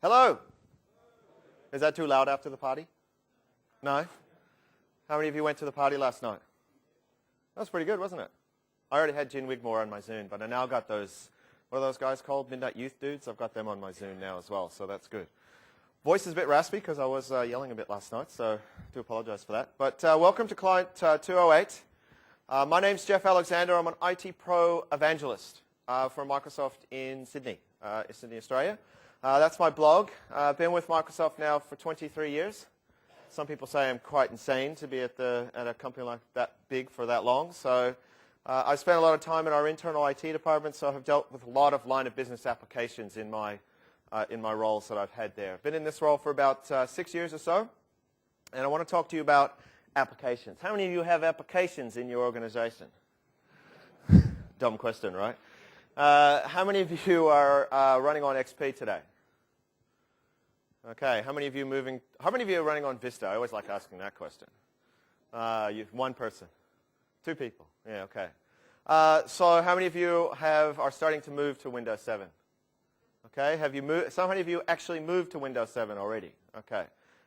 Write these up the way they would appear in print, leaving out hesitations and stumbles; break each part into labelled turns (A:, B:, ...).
A: Hello. Is that too loud after the party? No? How many of you went to the party last night? That was pretty good, wasn't it? I already had Gin Wigmore on my Zune, but I now got those, what are those guys called? Midnight Youth dudes? I've got them on my Zune now as well, so that's good. Voice is a bit raspy because I was yelling a bit last night, so I do apologize for that. But welcome to Client 208. My name's Jeff Alexander. I'm an IT Pro Evangelist for Microsoft in Sydney, Australia. That's my blog. I've been with Microsoft now for 23 years. Some people say I'm quite insane to be at a company like that big for that long. So I spent a lot of time in our internal IT department, so I've dealt with a lot of line of business applications in my roles that I've had there. I've been in this role for about 6 years or so, and I want to talk to you about applications. How many of you have applications in your organization? Dumb question, right? How many of you are running on XP today? Okay, how many of you are running on Vista? I always like asking that question. One person. Two people. Yeah, okay. So how many of you are starting to move to Windows 7? Okay, have you moved? So many of you actually moved to Windows 7 already? Okay.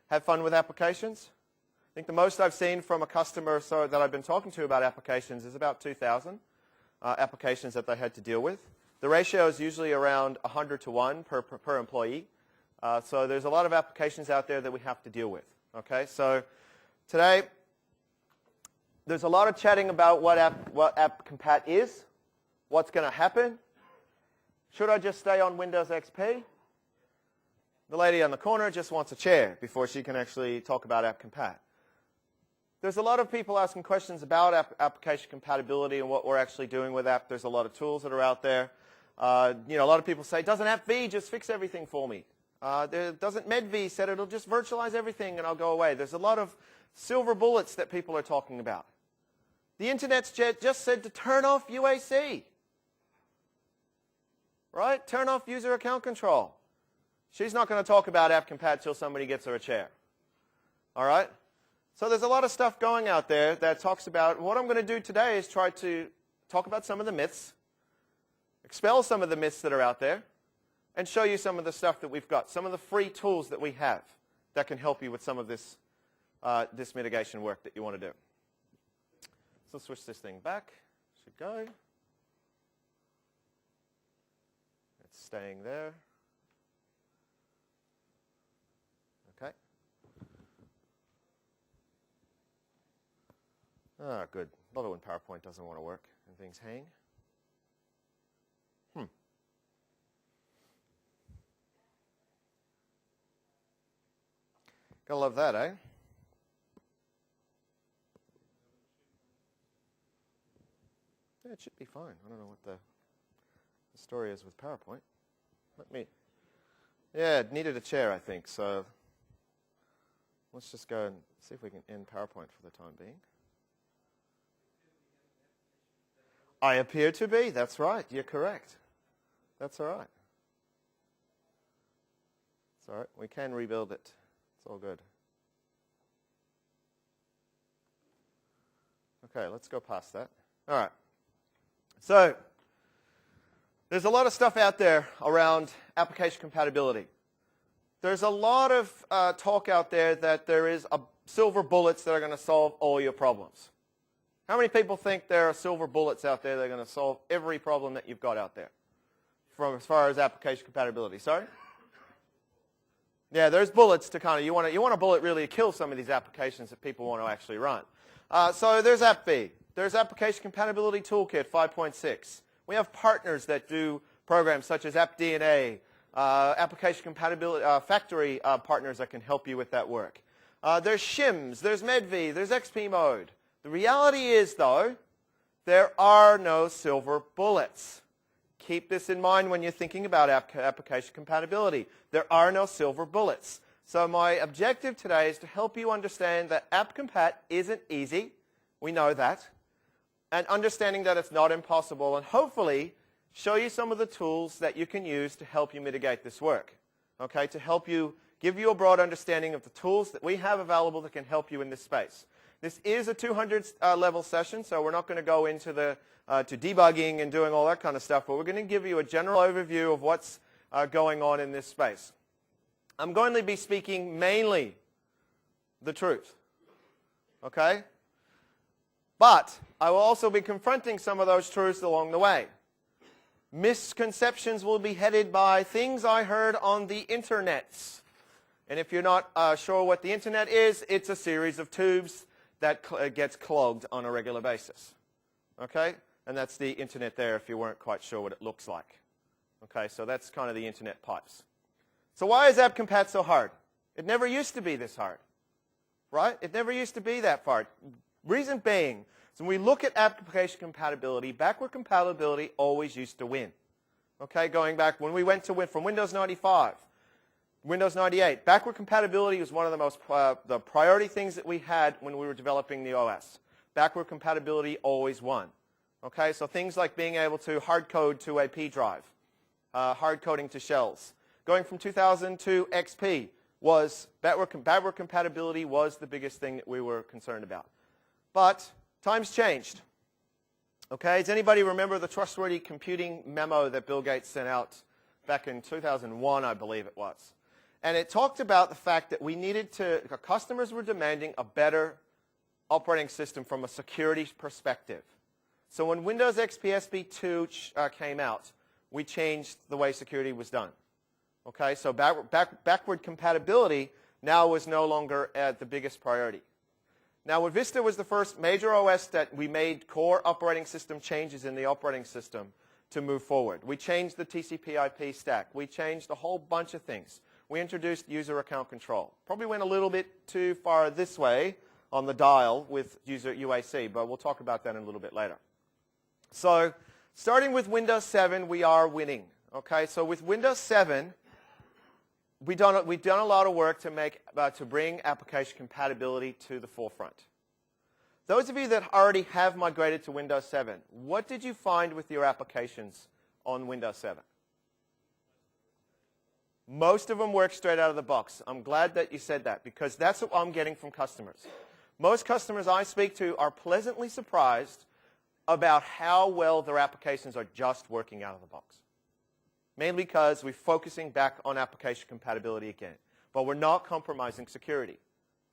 A: Have fun with applications? I think the most I've seen from a customer that I've been talking to about applications is about 2,000 applications that they had to deal with. The ratio is usually around 100 to 1 per employee. So there's a lot of applications out there that we have to deal with. Okay, so today there's a lot of chatting about what app compat is, what's going to happen. Should I just stay on Windows XP? The lady on the corner just wants a chair before she can actually talk about app compat. There's a lot of people asking questions about application compatibility and what we're actually doing with app. There's a lot of tools that are out there. A lot of people say, doesn't AppV just fix everything for me? Doesn't MedV said it'll just virtualize everything and I'll go away? There's a lot of silver bullets that people are talking about. The Internet's just said to turn off UAC. Right? Turn off user account control. She's not going to talk about app compat till somebody gets her a chair. All right? So there's a lot of stuff going out there that talks about, what I'm going to do today is try to talk about some of the myths, expel some of the myths that are out there, and show you some of the stuff that we've got, some of the free tools that we have that can help you with some of this mitigation work that you want to do. So switch this thing back. Should go. It's staying there. Okay. Ah, good. Love it when PowerPoint doesn't want to work and things hang. Gotta love that, eh? Yeah, it should be fine. I don't know what the story is with PowerPoint. Yeah, it needed a chair, I think, so let's just go and see if we can end PowerPoint for the time being. I appear to be. That's right. You're correct. That's all right. It's all right. We can rebuild it. It's all good. Okay, let's go past that. All right. So there's a lot of stuff out there around application compatibility. There's a lot of talk out there that there is silver bullets that are going to solve all your problems. How many people think there are silver bullets out there that are going to solve every problem that you've got out there as far as application compatibility? Sorry? Yeah, there's bullets to kind of, you want a bullet really to kill some of these applications that people want to actually run. So there's AppV. There's Application Compatibility Toolkit 5.6. We have partners that do programs such as AppDNA, Application Compatibility Factory partners that can help you with that work. There's shims, there's MedV, there's XP Mode. The reality is, though, there are no silver bullets. Keep this in mind when you're thinking about application compatibility. There are no silver bullets. So my objective today is to help you understand that app compat isn't easy. We know that. And understanding that it's not impossible, and hopefully show you some of the tools that you can use to help you mitigate this work. Okay, to help you, give you a broad understanding of the tools that we have available that can help you in this space. This is a 200 level session, so we're not going to go into to debugging and doing all that kind of stuff, but we're going to give you a general overview of what's going on in this space. I'm going to be speaking mainly the truth. Okay? But I will also be confronting some of those truths along the way. Misconceptions will be headed by things I heard on the internets. And if you're not sure what the internet is, it's a series of tubes that gets clogged on a regular basis. Okay? And that's the internet there if you weren't quite sure what it looks like. Okay, so that's kind of the internet pipes. So why is AppCompat so hard? It never used to be this hard. Right? It never used to be that hard. Reason being, so when we look at application compatibility, backward compatibility always used to win. Okay, going back when we went to from Windows 95, Windows 98, backward compatibility was one of the most the priority things that we had when we were developing the OS. Backward compatibility always won. Okay, so things like being able to hard code to a P drive, hard coding to shells. Going from 2000 to XP was backward compatibility was the biggest thing that we were concerned about. But times changed. Okay, does anybody remember the trustworthy computing memo that Bill Gates sent out back in 2001, I believe it was? And it talked about the fact that we needed to, customers were demanding a better operating system from a security perspective. So when Windows XP SP2 came out, we changed the way security was done. Okay, so backward compatibility now was no longer the biggest priority. Now, when Vista was the first major OS that we made core operating system changes in the operating system to move forward. We changed the TCP/IP stack. We changed a whole bunch of things. We introduced user account control. Probably went a little bit too far this way on the dial with user UAC, but we'll talk about that in a little bit later. So, starting with Windows 7, we are winning. Okay, so with Windows 7, we've done a lot of work to bring application compatibility to the forefront. Those of you that already have migrated to Windows 7, what did you find with your applications on Windows 7? Most of them work straight out of the box. I'm glad that you said that because that's what I'm getting from customers. Most customers I speak to are pleasantly surprised about how well their applications are just working out of the box. Mainly because we're focusing back on application compatibility again. But we're not compromising security.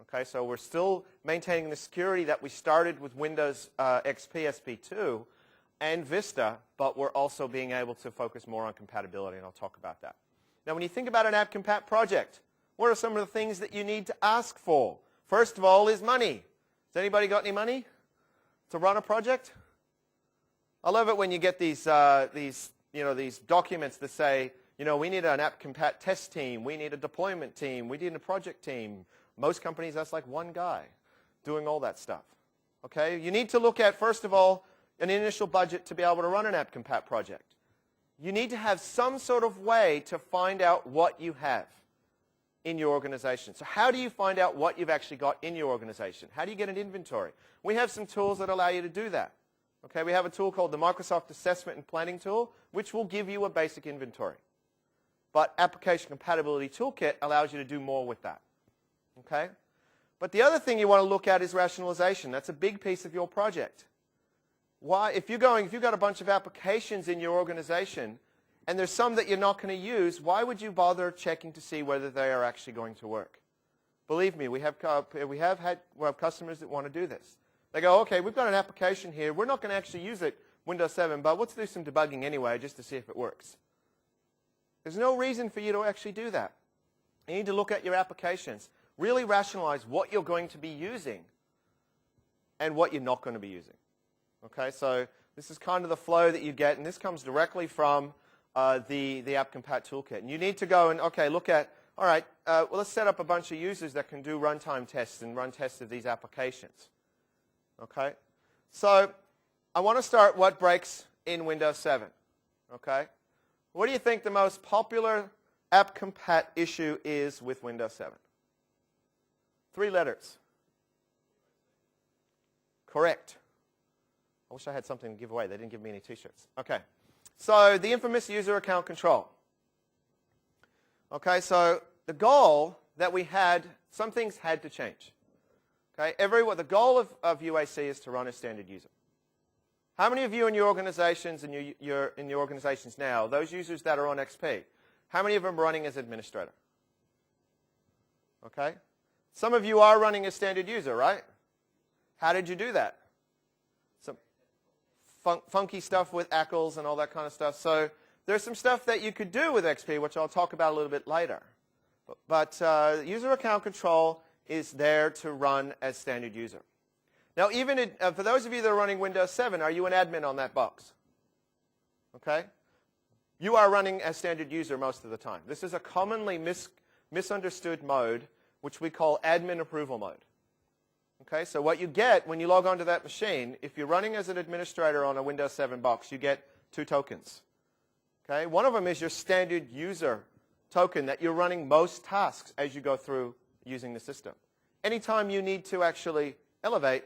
A: Okay, so we're still maintaining the security that we started with Windows XP SP2 and Vista, but we're also being able to focus more on compatibility, and I'll talk about that. Now, when you think about an AppCompat project, what are some of the things that you need to ask for? First of all is money. Has anybody got any money to run a project? I love it when you get these documents that say, we need an AppCompat test team, we need a deployment team, we need a project team. Most companies, that's like one guy doing all that stuff. Okay? You need to look at, first of all, an initial budget to be able to run an AppCompat project. You need to have some sort of way to find out what you have in your organization. So how do you find out what you've actually got in your organization? How do you get an inventory? We have some tools that allow you to do that. Okay, we have a tool called the Microsoft Assessment and Planning Tool, which will give you a basic inventory. But Application Compatibility Toolkit allows you to do more with that. Okay? But the other thing you want to look at is rationalization. That's a big piece of your project. Why? If you've got a bunch of applications in your organization, and there's some that you're not going to use, why would you bother checking to see whether they are actually going to work? Believe me, we have customers that want to do this. They go, okay, we've got an application here. We're not going to actually use it, Windows 7, but let's do some debugging anyway just to see if it works. There's no reason for you to actually do that. You need to look at your applications. Really rationalize what you're going to be using and what you're not going to be using. Okay, so this is kind of the flow that you get, and this comes directly from the AppCompat toolkit. And you need to go and, okay, look at, all right, well, let's set up a bunch of users that can do runtime tests and run tests of these applications. Okay, so I want to start what breaks in Windows 7. Okay, what do you think the most popular AppCompat issue is with Windows 7? 3 letters. Correct. I wish I had something to give away. They didn't give me any t-shirts. Okay, so the infamous user account control. Okay, so the goal that we had, some things had to change. Okay, the goal of UAC is to run a standard user. How many of you in your organizations and in your organizations now, those users that are on XP, how many of them are running as administrator? Okay? Some of you are running a standard user, right? How did you do that? Some funky stuff with ACLs and all that kind of stuff. So there's some stuff that you could do with XP, which I'll talk about a little bit later. But user account control is there to run as standard user. Now, even for those of you that are running Windows 7, are you an admin on that box? Okay? You are running as standard user most of the time. This is a commonly misunderstood mode, which we call admin approval mode. Okay? So what you get when you log onto that machine, if you're running as an administrator on a Windows 7 box, you get 2 tokens. Okay? One of them is your standard user token that you're running most tasks as you go through using the system. Anytime you need to actually elevate,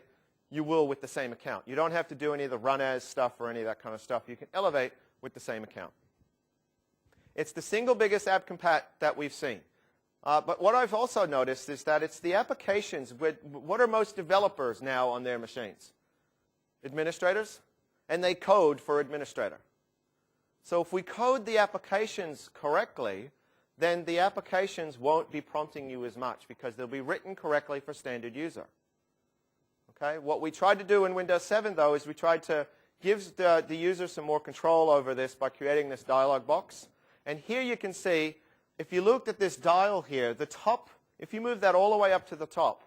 A: you will with the same account. You don't have to do any of the run as stuff or any of that kind of stuff. You can elevate with the same account. It's the single biggest app compat that we've seen. But what I've also noticed is that it's the applications. What are most developers now on their machines? Administrators. And they code for administrator. So if we code the applications correctly, then the applications won't be prompting you as much because they'll be written correctly for standard user. Okay? What we tried to do in Windows 7, though, is we tried to give the user some more control over this by creating this dialog box. And here you can see, if you looked at this dial here, the top, if you move that all the way up to the top,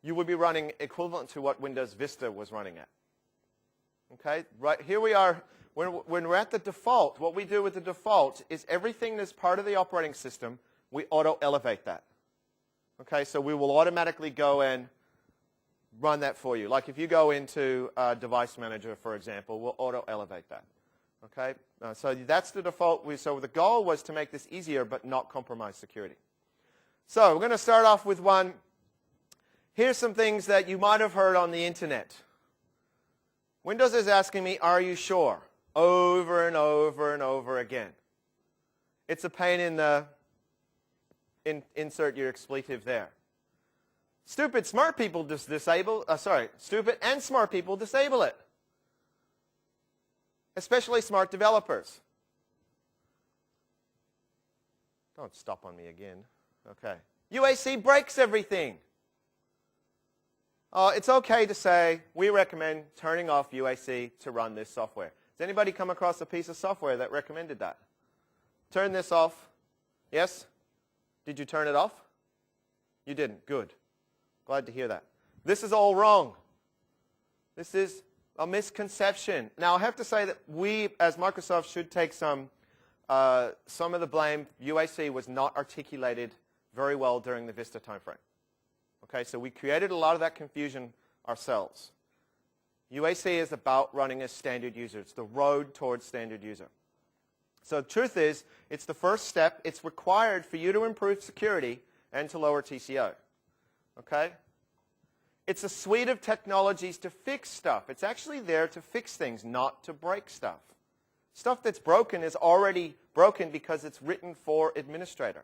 A: you would be running equivalent to what Windows Vista was running at. Okay? Right here we are. When we're at the default, what we do with the default is everything that's part of the operating system, we auto-elevate that. Okay, so we will automatically go and run that for you. Like if you go into Device Manager, for example, we'll auto-elevate that. Okay, so that's the default. So the goal was to make this easier but not compromise security. So we're going to start off with one. Here's some things that you might have heard on the internet. Windows is asking me, are you sure? Over and over and over again. It's a pain in the insert your expletive there. Stupid smart people stupid and smart people disable it. Especially smart developers. Don't stop on me again. Okay. UAC breaks everything. It's okay to say, we recommend turning off UAC to run this software. Has anybody come across a piece of software that recommended that? Turn this off. Yes? Did you turn it off? You didn't. Good. Glad to hear that. This is all wrong. This is a misconception. Now, I have to say that we, as Microsoft, should take some of the blame. UAC was not articulated very well during the Vista timeframe. Okay, so we created a lot of that confusion ourselves. UAC is about running as standard user. It's the road towards standard user. So the truth is, it's the first step. It's required for you to improve security and to lower TCO. Okay? It's a suite of technologies to fix stuff. It's actually there to fix things, not to break stuff. Stuff that's broken is already broken because it's written for administrator.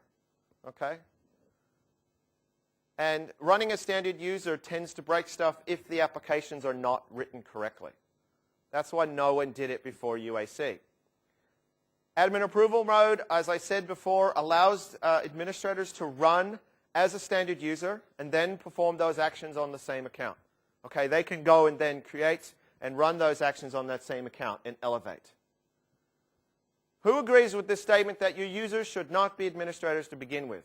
A: Okay? And running a standard user tends to break stuff if the applications are not written correctly. That's why no one did it before UAC. Admin approval mode, as I said before, allows administrators to run as a standard user and then perform those actions on the same account. Okay, they can go and then create and run those actions on that same account and elevate. Who agrees with this statement that your users should not be administrators to begin with?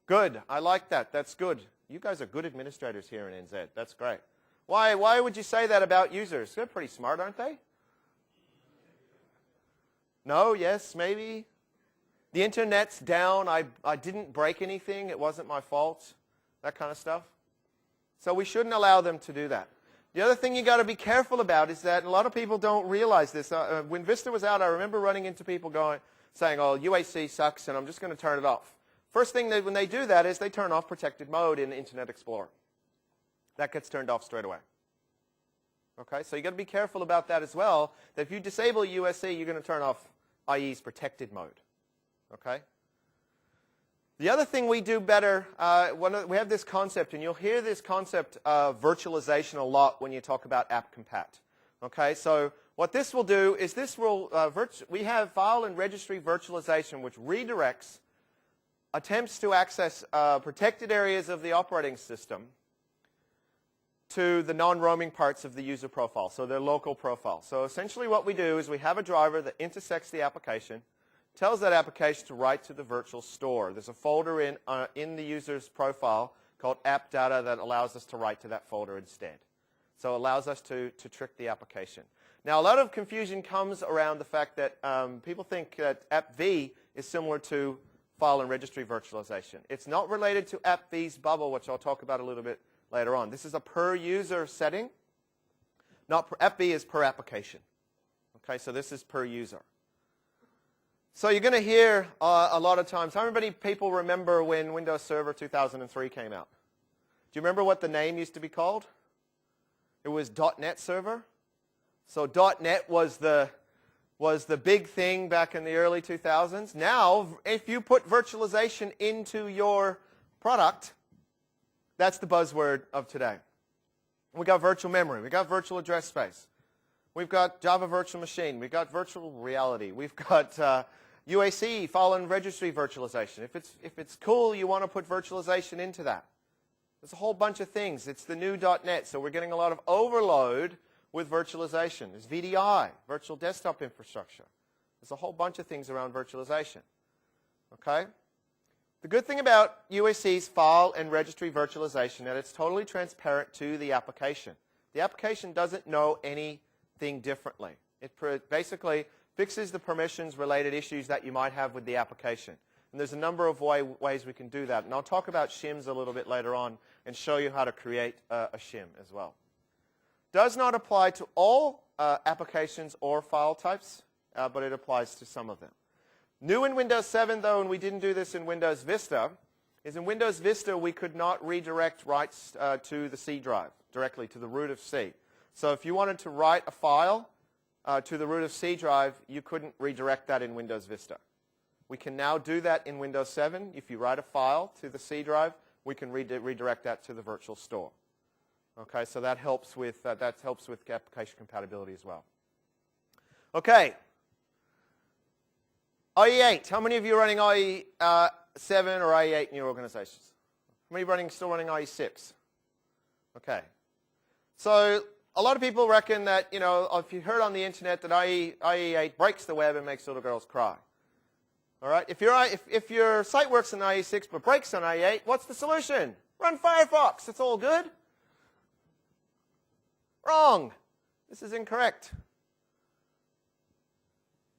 A: Good. I like that. That's good. You guys are good administrators here in NZ. That's great. Why would you say that about users? They're pretty smart, aren't they? No? Yes? Maybe? The internet's down. I didn't break anything. It wasn't my fault. That kind of stuff. So we shouldn't allow them to do that. The other thing you got to be careful about is that a lot of people don't realize this. When Vista was out, I remember running into people saying, oh, UAC sucks and I'm just going to turn it off. First thing when they do that is they turn off protected mode in Internet Explorer. That gets turned off straight away. Okay, so you got to be careful about that as well. That if you disable UAC, you're going to turn off IE's protected mode. Okay. The other thing we do better, we have this concept, and you'll hear this concept of virtualization a lot when you talk about app compat. Okay, so what this will do is we have file and registry virtualization, which redirects attempts to access protected areas of the operating system to the non-roaming parts of the user profile, so their local profile. So essentially what we do is we have a driver that intersects the application, tells that application to write to the virtual store. There's a folder in the user's profile called app data that allows us to write to that folder instead. So it allows us to trick the application. Now, a lot of confusion comes around the fact that people think that app-v is similar to file and registry virtualization. It's not related to app-v's bubble, which I'll talk about a little bit later on. This is a per-user setting. App-v is per application. Okay, so this is per user. So you're going to hear a lot of times, how many people remember when Windows Server 2003 came out? Do you remember what the name used to be called? It was .NET Server. So .NET was the big thing back in the early 2000s. Now, if you put virtualization into your product, that's the buzzword of today. We got virtual memory. We got virtual address space. We've got Java Virtual Machine. We've got virtual reality. We've got UAC, file and registry virtualization. If it's cool, you want to put virtualization into that. There's a whole bunch of things. It's the new .NET, so we're getting a lot of overload with virtualization. There's VDI, virtual desktop infrastructure. There's a whole bunch of things around virtualization. Okay? The good thing about UAC's file and registry virtualization is that it's totally transparent to the application. The application doesn't know anything differently. It basically fixes the permissions-related issues that you might have with the application. And there's a number of ways we can do that. And I'll talk about shims a little bit later on and show you how to create a shim as well. Does not apply to all applications or file types, but it applies to some of them. New in Windows 7, though, and we didn't do this in Windows Vista, is in Windows Vista we could not redirect writes to the C drive, directly to the root of C. So if you wanted to write a file to the root of C drive, you couldn't redirect that in Windows Vista. We can now do that in Windows 7. If you write a file to the C drive, we can redirect that to the virtual store. Okay, so that helps with application compatibility as well. Okay, IE8. How many of you are running IE7 or IE8 in your organizations? How many still running IE6? Okay, so a lot of people reckon that, you know, if you heard on the internet that IE8 breaks the web and makes little girls cry. All right, if your site works in IE6 but breaks on IE8, what's the solution? Run Firefox. It's all good. Wrong. This is incorrect.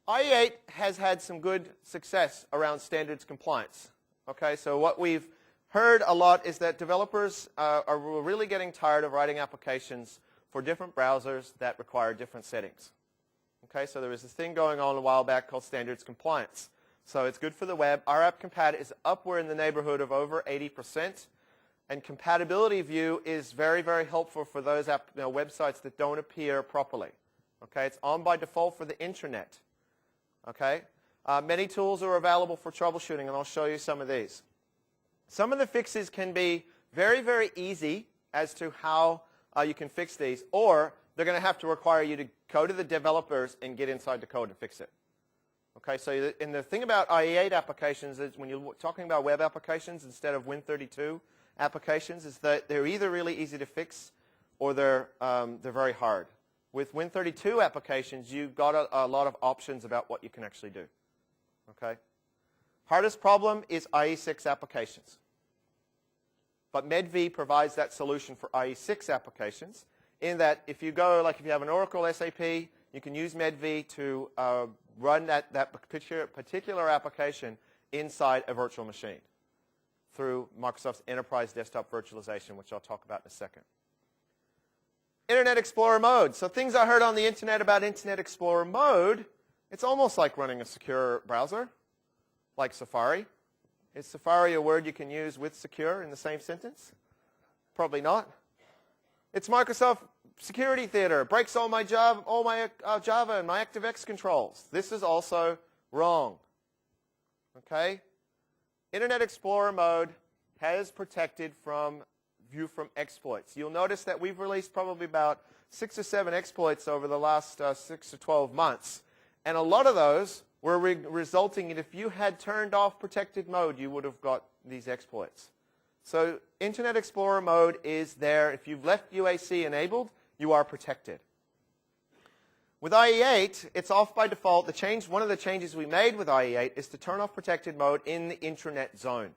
A: IE8 has had some good success around standards compliance. Okay, so what we've heard a lot is that developers are really getting tired of writing applications for different browsers that require different settings. Okay, so there was this thing going on a while back called standards compliance. So it's good for the web. Our app compat is upward in the neighborhood of over 80%. And compatibility view is very, very helpful for those websites that don't appear properly. Okay, it's on by default for the intranet. Okay, many tools are available for troubleshooting, and I'll show you some of these. Some of the fixes can be very, very easy as to how you can fix these, or they're going to have to require you to go to the developers and get inside the code and fix it. Okay, so and the thing about IE8 applications is when you're talking about web applications instead of Win32 applications is that they're either really easy to fix or they're very hard. With Win32 applications, you've got a lot of options about what you can actually do. Okay? Hardest problem is IE6 applications. But MedV provides that solution for IE6 applications in that if you go, like if you have an Oracle SAP, you can use MedV to run that particular application inside a virtual machine through Microsoft's Enterprise Desktop Virtualization, which I'll talk about in a second. Internet Explorer mode. So things I heard on the internet about Internet Explorer mode, it's almost like running a secure browser, like Safari. Is Safari a word you can use with secure in the same sentence? Probably not. It's Microsoft Security Theater. It breaks all my Java and my ActiveX controls. This is also wrong. Okay? Internet Explorer mode has protected from view from exploits. You'll notice that we've released probably about 6 or 7 exploits over the last 6 to 12 months. And a lot of those were resulting in, if you had turned off protected mode, you would have got these exploits. So Internet Explorer mode is there. If you've left UAC enabled, you are protected. With IE8, it's off by default. One of the changes we made with IE8 is to turn off protected mode in the intranet zone.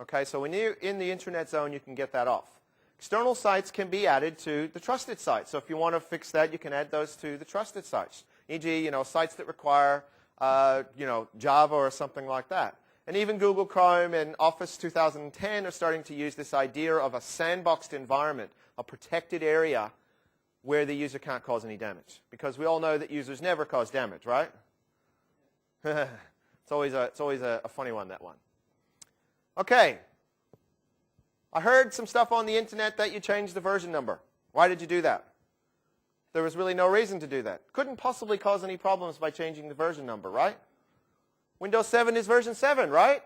A: Okay, so when you're in the intranet zone, you can get that off. External sites can be added to the trusted sites. So if you want to fix that, you can add those to the trusted sites. E.g., sites that require, Java or something like that. And even Google Chrome and Office 2010 are starting to use this idea of a sandboxed environment, a protected area where the user can't cause any damage. Because we all know that users never cause damage, right? It's always a funny one, that one. Okay. I heard some stuff on the internet that you changed the version number. Why did you do that? There was really no reason to do that. Couldn't possibly cause any problems by changing the version number, right? Windows 7 is version 7, right?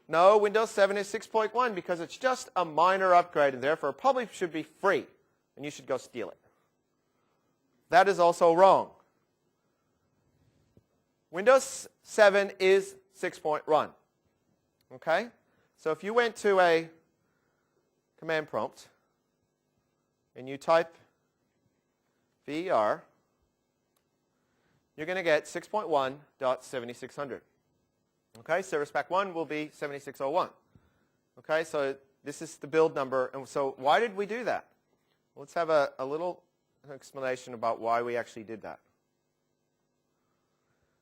A: No, Windows 7 is 6.1 because it's just a minor upgrade and therefore probably should be free and you should go steal it. That is also wrong. Windows 7 is 6.1. Okay? So if you went to a command prompt and you type VER, you're going to get 6.1.7600. Okay, Service Pack 1 will be 7601. Okay, so this is the build number. And so why did we do that? Let's have a little explanation about why we actually did that.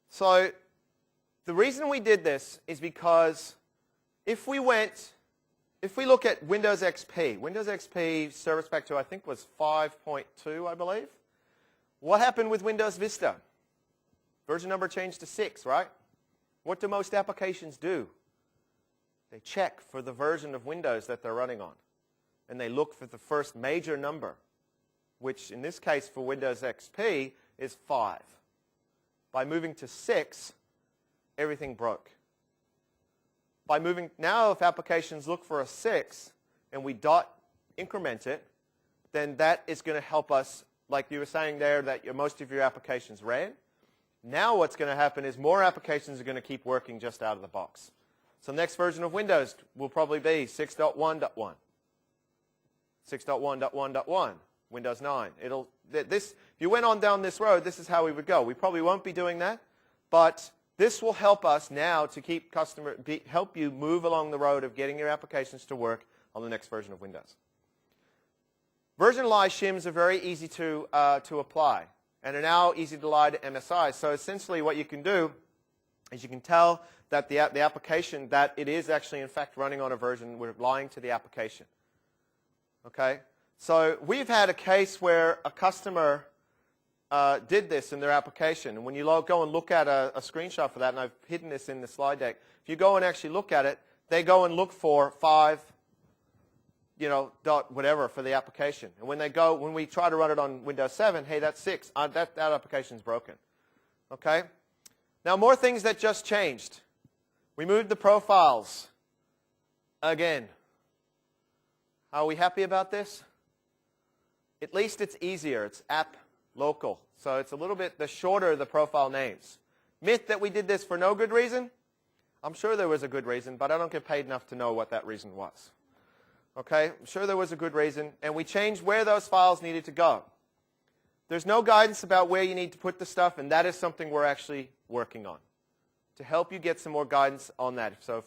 A: So the reason we did this is because if we look at Windows XP Service Pack 2 I think was 5.2, I believe. What happened with Windows Vista? Version number changed to 6, right? What do most applications do? They check for the version of Windows that they're running on. And they look for the first major number, which in this case for Windows XP is 5. By moving to 6, everything broke. By moving, now if applications look for a 6 and we increment it, then that is going to help us, like you were saying there, that most of your applications ran. Now what's going to happen is more applications are going to keep working just out of the box. So next version of Windows will probably be 6.1.1. 6.1.1.1, Windows 9. If you went on down this road, this is how we would go. We probably won't be doing that, but this will help us now to help you move along the road of getting your applications to work on the next version of Windows. Version-lie shims are very easy to apply and are now easy to lie to MSIs. So essentially what you can do is you can tell that the application, that it is actually in fact running on a version, we're lying to the application. Okay? So we've had a case where a customer did this in their application. And when you go and look at a screenshot for that, and I've hidden this in the slide deck, if you go and actually look at it, they go and look for 5, dot whatever for the application. And when we try to run it on Windows 7, hey, that's 6. That application's broken. Okay? Now, more things that just changed. We moved the profiles again. Are we happy about this? At least it's easier. It's app local. So it's a little bit the shorter the profile names. Myth that we did this for no good reason? I'm sure there was a good reason, but I don't get paid enough to know what that reason was. Okay? I'm sure there was a good reason, and we changed where those files needed to go. There's no guidance about where you need to put the stuff, and that is something we're actually working on to help you get some more guidance on that. So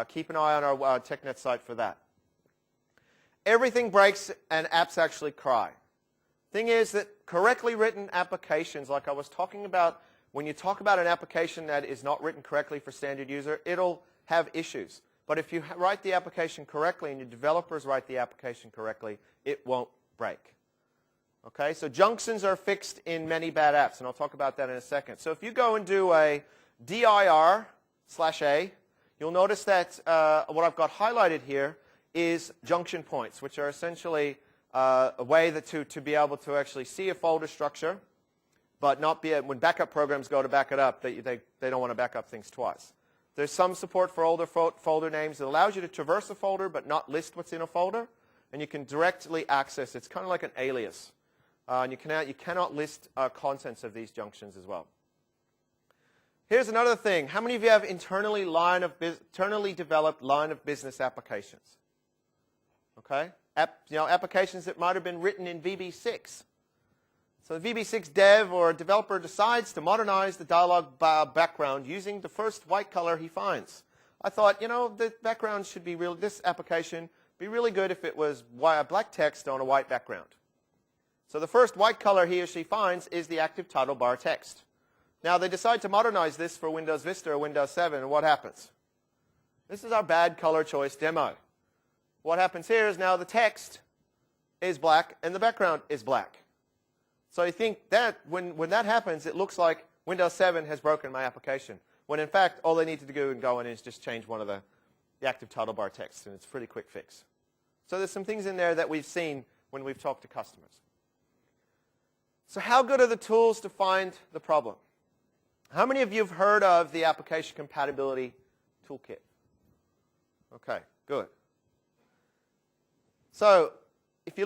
A: keep an eye on our TechNet site for that. Everything breaks and apps actually cry. Thing is that correctly written applications, like I was talking about, when you talk about an application that is not written correctly for standard user, it'll have issues. But if you write the application correctly and your developers write the application correctly, it won't break. Okay, so junctions are fixed in many bad apps, and I'll talk about that in a second. So if you go and do a dir/a, you'll notice that what I've got highlighted here is junction points, which are essentially a way to be able to actually see a folder structure, but not be when backup programs go to back it up, they don't want to back up things twice. There's some support for older folder names that allows you to traverse a folder but not list what's in a folder, and you can directly access. It's kind of like an alias. And you cannot list contents of these junctions as well. Here's another thing. How many of you have internally developed line of business applications? Okay? Applications that might have been written in VB6. So the VB6 dev or developer decides to modernize the dialog background using the first white color he finds. I thought, the background should be real. This application be really good if it was black text on a white background. So the first white color he or she finds is the active title bar text. Now they decide to modernize this for Windows Vista or Windows 7, and what happens? This is our bad color choice demo. What happens here is now the text is black and the background is black. So you think that when that happens, it looks like Windows 7 has broken my application, when in fact all they need to do and go in is just change one of the active title bar text, and it's a pretty quick fix. So there's some things in there that we've seen when we've talked to customers. So how good are the tools to find the problem? How many of you have heard of the Application Compatibility Toolkit? Okay, good. So if you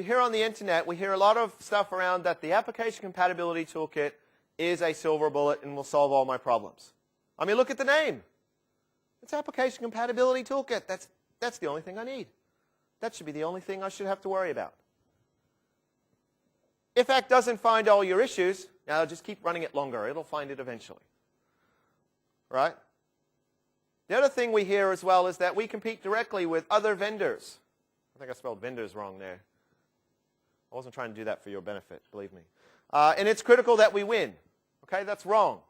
A: hear on the internet, we hear a lot of stuff around that the Application Compatibility Toolkit is a silver bullet and will solve all my problems. I mean, look at the name. It's Application Compatibility Toolkit. That's the only thing I need. That should be the only thing I should have to worry about. If ACT doesn't find all your issues, now just keep running it longer. It'll find it eventually. Right? The other thing we hear as well is that we compete directly with other vendors. I think I spelled vendors wrong there. I wasn't trying to do that for your benefit, believe me. And it's critical that we win. Okay, that's wrong.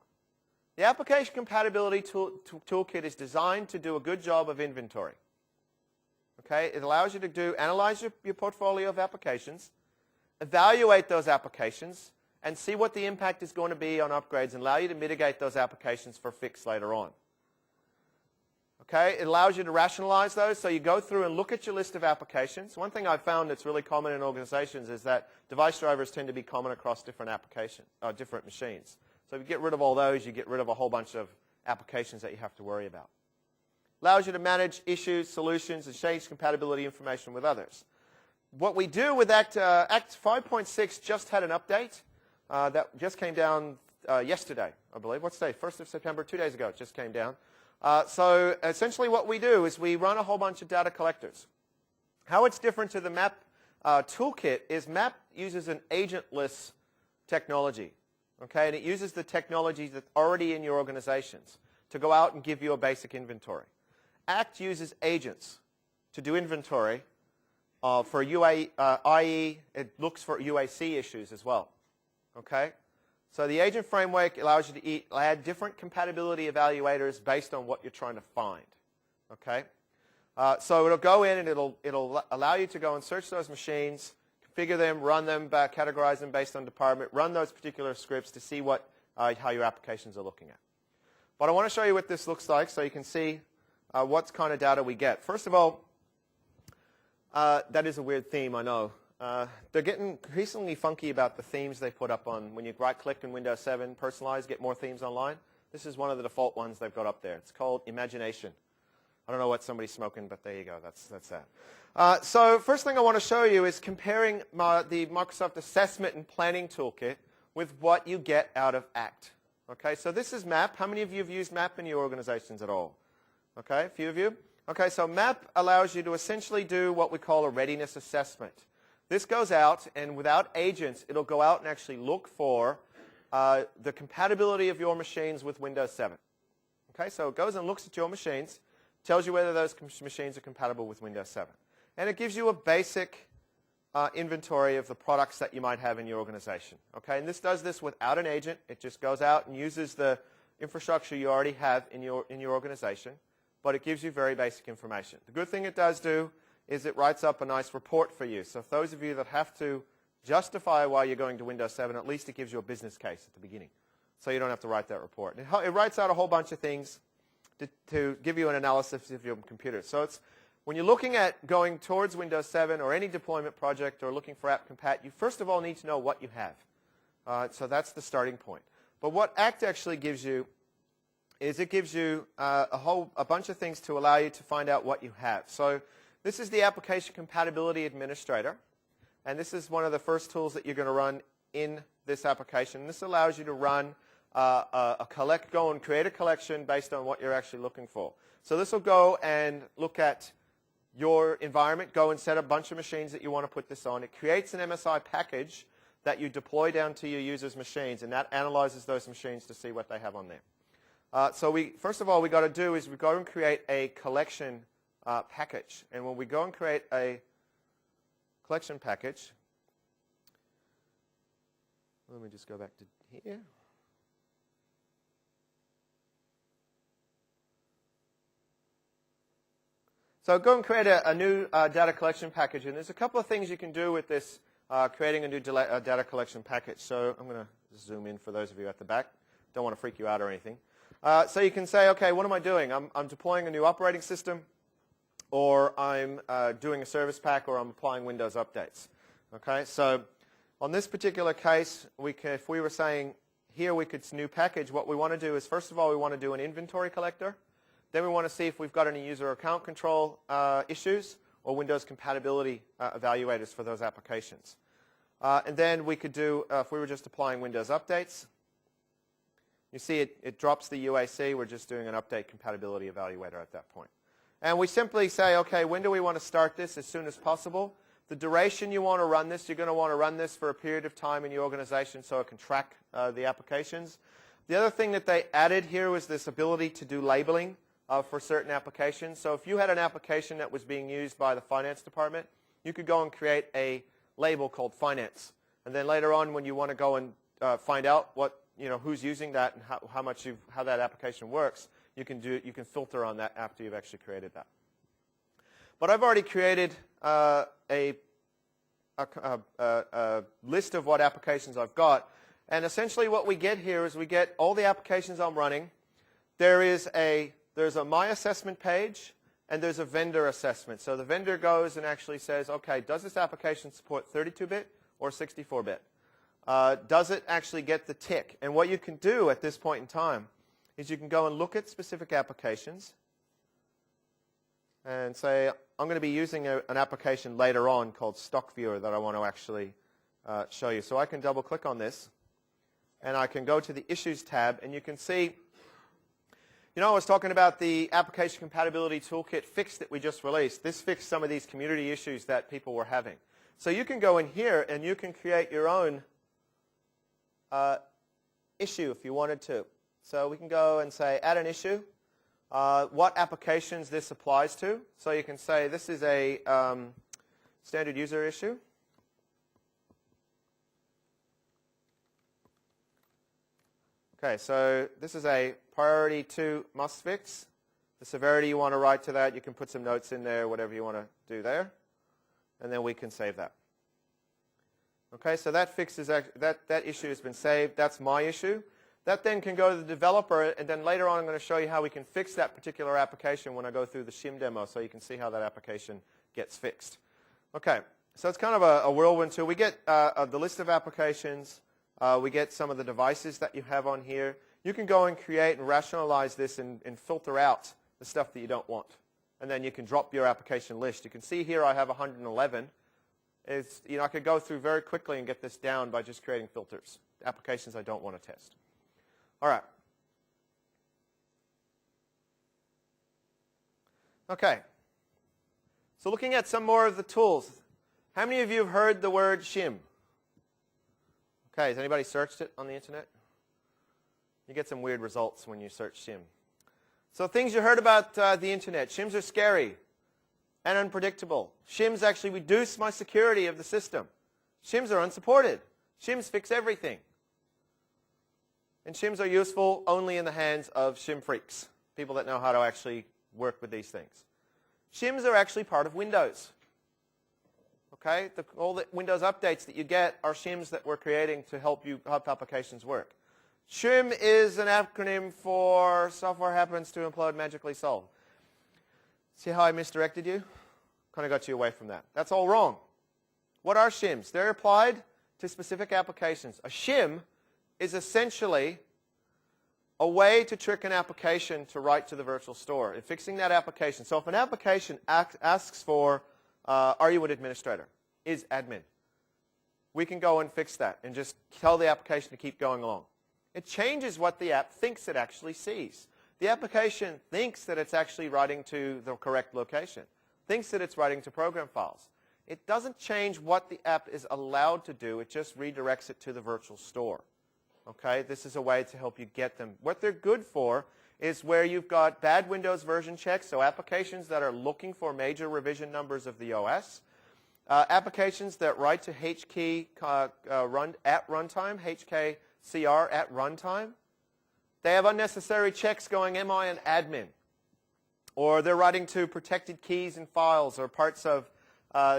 A: The Application Compatibility Toolkit is designed to do a good job of inventory. Okay, it allows you to analyze your portfolio of applications, evaluate those applications, and see what the impact is going to be on upgrades and allow you to mitigate those applications for fix later on. Okay, it allows you to rationalize those, so you go through and look at your list of applications. One thing I've found that's really common in organizations is that device drivers tend to be common across different applications, different machines. So if you get rid of all those, you get rid of a whole bunch of applications that you have to worry about. Allows you to manage issues, solutions, and change compatibility information with others. What we do with ACT 5.6 just had an update that just came down yesterday, I believe. What's today? 1st of September, 2 days ago it just came down. So essentially what we do is we run a whole bunch of data collectors. How it's different to the MAP toolkit is MAP uses an agentless technology. Okay, and it uses the technology that's already in your organizations to go out and give you a basic inventory. ACT uses agents to do inventory for i.e. it looks for UAC issues as well. Okay, so the agent framework allows you to add different compatibility evaluators based on what you're trying to find. Okay, so it'll go in and it'll allow you to go and search those machines, configure them, run them, categorize them based on department, run those particular scripts to see how your applications are looking at. But I want to show you what this looks like so you can see what kind of data we get. First of all, that is a weird theme, I know. They're getting increasingly funky about the themes they put up on when you right-click in Windows 7, personalize, get more themes online. This is one of the default ones they've got up there. It's called Imagination. I don't know what somebody's smoking, but there you go. That's that. So first thing I want to show you is comparing the Microsoft Assessment and Planning Toolkit with what you get out of ACT. Okay, so this is MAP. How many of you have used MAP in your organizations at all? Okay, a few of you. Okay, so MAP allows you to essentially do what we call a readiness assessment. This goes out, and without agents, it'll go out and actually look for the compatibility of your machines with Windows 7. Okay, so it goes and looks at your machines, tells you whether those machines are compatible with Windows 7. And it gives you a basic inventory of the products that you might have in your organization. Okay, and this does this without an agent. It just goes out and uses the infrastructure you already have in your organization, but it gives you very basic information. The good thing it does do is it writes up a nice report for you. So if those of you that have to justify why you're going to Windows 7, at least it gives you a business case at the beginning. So you don't have to write that report. It writes out a whole bunch of things to give you an analysis of your computer. So it's when you're looking at going towards Windows 7 or any deployment project or looking for app compat, you first of all need to know what you have. So that's the starting point. But what ACT actually gives you is it gives you a bunch of things to allow you to find out what you have. So this is the Application Compatibility Administrator, and this is one of the first tools that you're going to run in this application. This allows you to run go and create a collection based on what you're actually looking for. So this will go and look at your environment, go and set a bunch of machines that you want to put this on. It creates an MSI package that you deploy down to your users' machines, and that analyzes those machines to see what they have on there. So first of all, we've got to do is we've got to create a collection package. And when we go and create a collection package, let me just go back to here. So go and create a new data collection package. And there's a couple of things you can do with this, creating a new data collection package. So I'm going to zoom in for those of you at the back. Don't want to freak you out or anything. So you can say, okay, what am I doing? I'm deploying a new operating system, or I'm doing a service pack, or I'm applying Windows updates. Okay, so on this particular case, if we were saying here new package, what we want to do is, first of all, we want to do an inventory collector. Then we want to see if we've got any user account control issues or Windows compatibility evaluators for those applications. And then we could do, if we were just applying Windows updates, you see it drops the UAC. We're just doing an update compatibility evaluator at that point. And we simply say, okay, when do we want to start this? As soon as possible. The duration you want to run this, you're going to want to run this for a period of time in your organization so it can track the applications. The other thing that they added here was this ability to do labeling for certain applications. So if you had an application that was being used by the finance department, you could go and create a label called finance. And then later on, when you want to go and find out who's using that and how that application works, you can filter on that after you've actually created that. But I've already created a list of what applications I've got. And essentially what we get here is we get all the applications I'm running. There's a My Assessment page, and there's a vendor assessment. So the vendor goes and actually says, okay, does this application support 32-bit or 64-bit? Does it actually get the tick? And what you can do at this point in time is you can go and look at specific applications and say, I'm going to be using an application later on called Stock Viewer that I want to actually show you. So I can double click on this, and I can go to the Issues tab, and you can see, I was talking about the Application Compatibility Toolkit fix that we just released. This fixed some of these community issues that people were having. So you can go in here, and you can create your own issue if you wanted to. So we can go and say, add an issue, what applications this applies to. So you can say, this is a standard user issue. Okay, so this is a priority 2 must fix. The severity you want to write to that, you can put some notes in there, whatever you want to do there. And then we can save that. Okay, so that issue has been saved. That's my issue. That then can go to the developer, and then later on I'm going to show you how we can fix that particular application when I go through the shim demo, so you can see how that application gets fixed. Okay, so it's kind of a whirlwind tool. We get the list of applications. We get some of the devices that you have on here. You can go and create and rationalize this and filter out the stuff that you don't want. And then you can drop your application list. You can see here I have 111. I could go through very quickly and get this down by just creating filters, applications I don't want to test. All right. Okay. So looking at some more of the tools. How many of you have heard the word shim? Okay, has anybody searched it on the internet? You get some weird results when you search shim. So things you heard about the internet. Shims are scary and unpredictable. Shims actually reduce my security of the system. Shims are unsupported. Shims fix everything. And shims are useful only in the hands of shim freaks, people that know how to actually work with these things. Shims are actually part of Windows. Okay, all the Windows updates that you get are shims that we're creating to help applications work. Shim is an acronym for software happens to implode magically solved. See how I misdirected you? Kind of got you away from that. That's all wrong. What are shims? They're applied to specific applications. A shim is essentially a way to trick an application to write to the virtual store and fixing that application. So if an application asks for, are you an administrator? Is admin. We can go and fix that and just tell the application to keep going along. It changes what the app thinks it actually sees. The application thinks that it's actually writing to the correct location, thinks that it's writing to program files. It doesn't change what the app is allowed to do. It just redirects it to the virtual store. Okay? This is a way to help you get them. What they're good for is where you've got bad Windows version checks, so applications that are looking for major revision numbers of the OS, applications that write to HKey at runtime, HKCR at runtime. They have unnecessary checks going MI and admin. Or they're writing to protected keys and files or parts of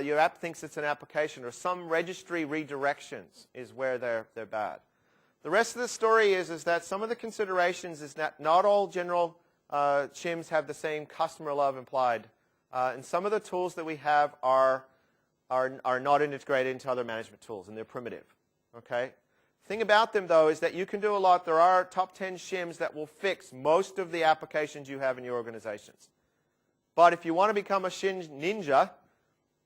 A: your app thinks it's an application, or some registry redirections is where they're bad. The rest of the story is that some of the considerations is that not all general shims have the same customer love implied. And some of the tools that we have are not integrated into other management tools, and they're primitive. Okay? Thing about them, though, is that you can do a lot. There are top 10 shims that will fix most of the applications you have in your organizations. But if you want to become a shim ninja,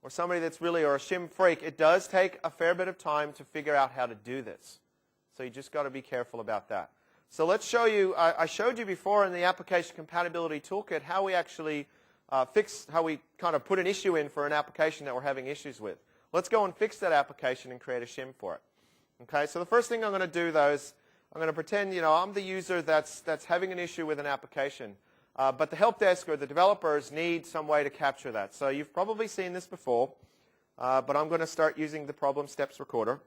A: or somebody that's really, or a shim freak, it does take a fair bit of time to figure out how to do this. So you just got to be careful about that. So let's show you, I showed you before in the Application Compatibility Toolkit how we actually how we kind of put an issue in for an application that we're having issues with. Let's go and fix that application and create a shim for it. Okay, so the first thing I'm going to do, though, is I'm going to pretend, I'm the user that's having an issue with an application. But the help desk or the developers need some way to capture that. So you've probably seen this before, but I'm going to start using the problem steps recorder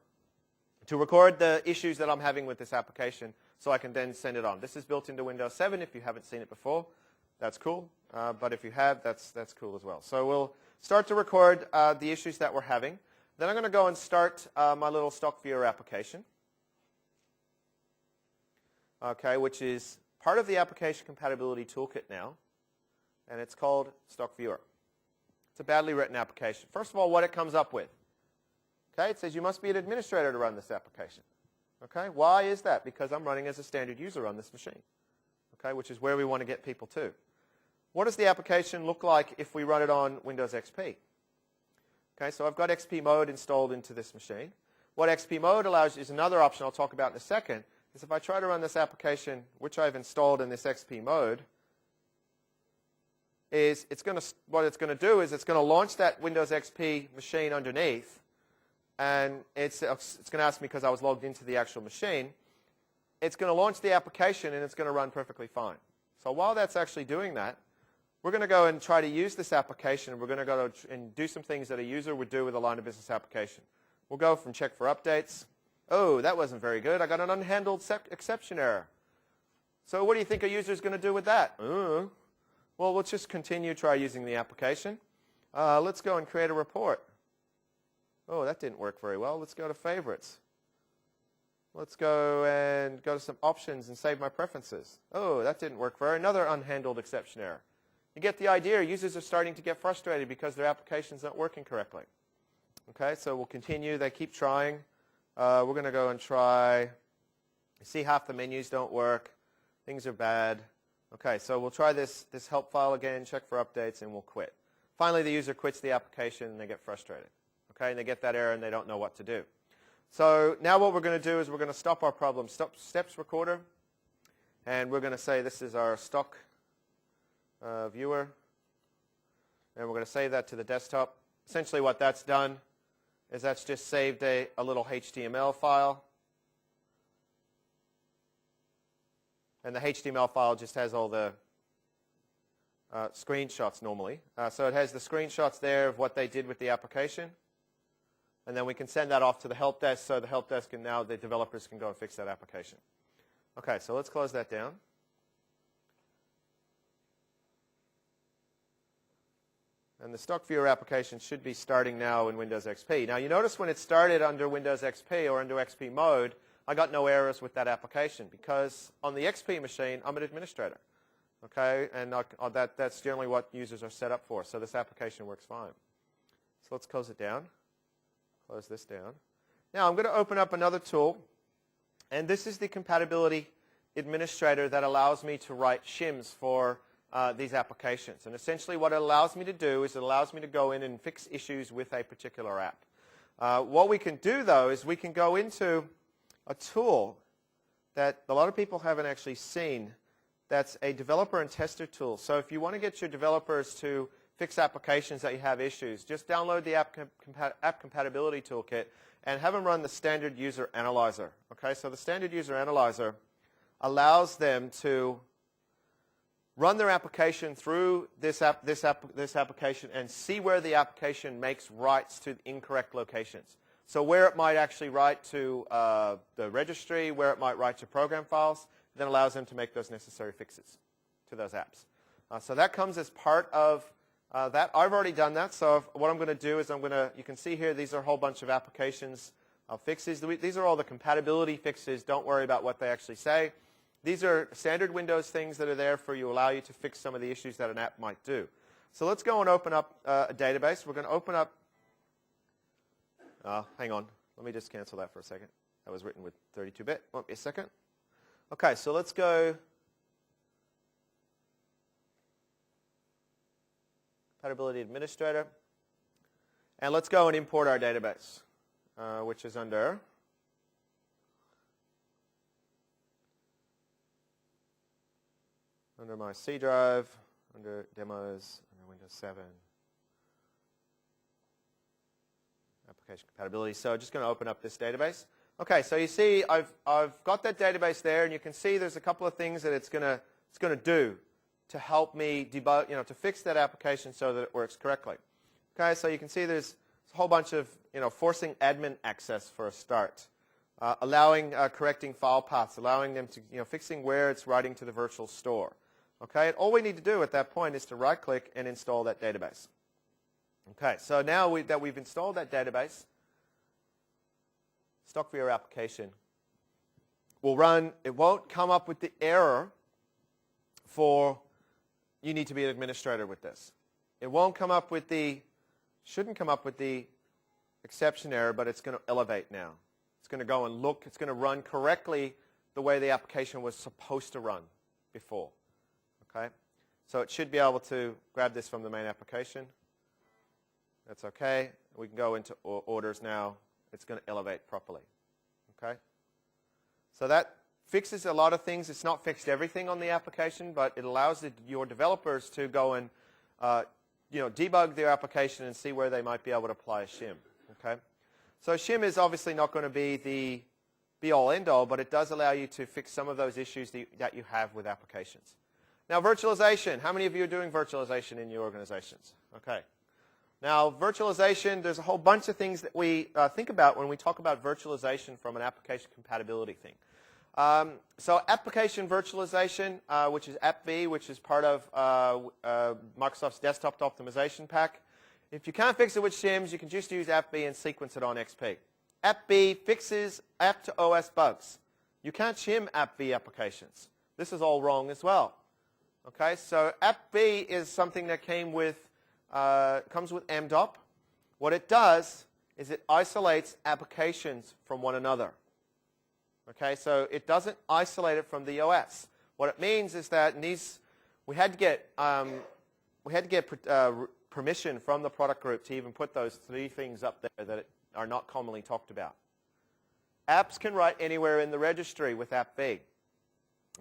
A: to record the issues that I'm having with this application so I can then send it on. This is built into Windows 7. If you haven't seen it before, that's cool. But if you have, that's cool as well. So we'll start to record the issues that we're having. Then I'm going to go and start my little stock viewer application, okay, which is part of the Application Compatibility Toolkit now, and it's called Stock Viewer. It's a badly written application. First of all, what it comes up with. Okay, it says you must be an administrator to run this application. Okay, why is that? Because I'm running as a standard user on this machine, okay, which is where we want to get people to. What does the application look like if we run it on Windows XP? Okay, so I've got XP mode installed into this machine. What XP mode allows is another option I'll talk about in a second, is if I try to run this application, which I've installed in this XP mode, is what it's going to do is it's going to launch that Windows XP machine underneath, and it's going to ask me because I was logged into the actual machine. It's going to launch the application, and it's going to run perfectly fine. So while that's actually doing that, we're going to go and try to use this application, and we're going to go and do some things that a user would do with a line of business application. We'll go from check for updates. Oh, that wasn't very good. I got an unhandled exception error. So what do you think a user is going to do with that? Well, let's just try using the application. Let's go and create a report. Oh, that didn't work very well. Let's go to favorites. Let's go to some options and save my preferences. Oh, that didn't work very well. Another unhandled exception error. You get the idea. Users are starting to get frustrated because their application's not working correctly. Okay, so we'll continue. They keep trying. We're going to go and try. You see, half the menus don't work. Things are bad. Okay, so we'll try this help file again, check for updates, and we'll quit. Finally, the user quits the application, and they get frustrated. Okay, and they get that error, and they don't know what to do. So now what we're going to do is we're going to stop our problem steps recorder, and we're going to say this is our stock viewer, and we're going to save that to the desktop. Essentially what that's done is that's just saved a little HTML file. And the HTML file just has all the screenshots normally. So it has the screenshots there of what they did with the application. And then we can send that off to the help desk so the help desk and now the developers can go and fix that application. Okay, so let's close that down. And the stock viewer application should be starting now in Windows XP. Now you notice when it started under Windows XP or under XP mode, I got no errors with that application because on the XP machine, I'm an administrator. Okay, and that's generally what users are set up for. So this application works fine. So let's close it down. Close this down. Now I'm going to open up another tool. And this is the compatibility administrator that allows me to write shims for these applications. And essentially what it allows me to do is it allows me to go in and fix issues with a particular app. What we can do, though, is we can go into a tool that a lot of people haven't actually seen. That's a developer and tester tool. So if you want to get your developers to fix applications that you have issues, just download the App Compatibility Toolkit and have them run the Standard User Analyzer. Okay, so the Standard User Analyzer allows them to run their application through this application and see where the application makes writes to incorrect locations. So where it might actually write to the registry, where it might write to program files, then allows them to make those necessary fixes to those apps. So that comes as part of that. I've already done that. So what I'm going to do is you can see here, these are a whole bunch of applications fixes. These are all the compatibility fixes. Don't worry about what they actually say. These are standard Windows things that are there for you, allow you to fix some of the issues that an app might do. So let's go and open up a database. We're going to open up, hang on, let me just cancel that for a second. That was written with 32-bit. Won't be a second. Okay, so let's go Compatibility Administrator, and let's go and import our database, which is under my C drive, under Demos, under Windows 7, Application Compatibility. So I'm just going to open up this database. Okay, so you see I've got that database there, and you can see there's a couple of things that it's going to do to help me debug, to fix that application so that it works correctly. Okay, so you can see there's a whole bunch of, forcing admin access for a start, allowing correcting file paths, allowing them to, fixing where it's writing to the virtual store. Okay, and all we need to do at that point is to right-click and install that database. Okay, so now that we've installed that database, StockViewer application will run. It won't come up with the error for you need to be an administrator with this. It won't come up with shouldn't come up with the exception error, but it's going to elevate now. It's going to go and look. It's going to run correctly the way the application was supposed to run before. Okay, so it should be able to grab this from the main application. That's okay. We can go into orders now. It's going to elevate properly. Okay? So that fixes a lot of things. It's not fixed everything on the application, but it allows your developers to go and debug their application and see where they might be able to apply a shim. Okay? So shim is obviously not going to be the be-all, end-all, but it does allow you to fix some of those issues that you have with applications. Now, virtualization. How many of you are doing virtualization in your organizations? Okay. Now, virtualization, there's a whole bunch of things that we think about when we talk about virtualization from an application compatibility thing. So application virtualization, which is AppV, which is part of Microsoft's desktop optimization pack. If you can't fix it with shims, you can just use AppV and sequence it on XP. AppV fixes app-to-OS bugs. You can't shim AppV applications. This is all wrong as well. Okay, so AppV is something that comes with MDOP. What it does is it isolates applications from one another. Okay, so it doesn't isolate it from the OS. What it means is that we had to get permission from the product group to even put those three things up there that are not commonly talked about. Apps can write anywhere in the registry with AppV.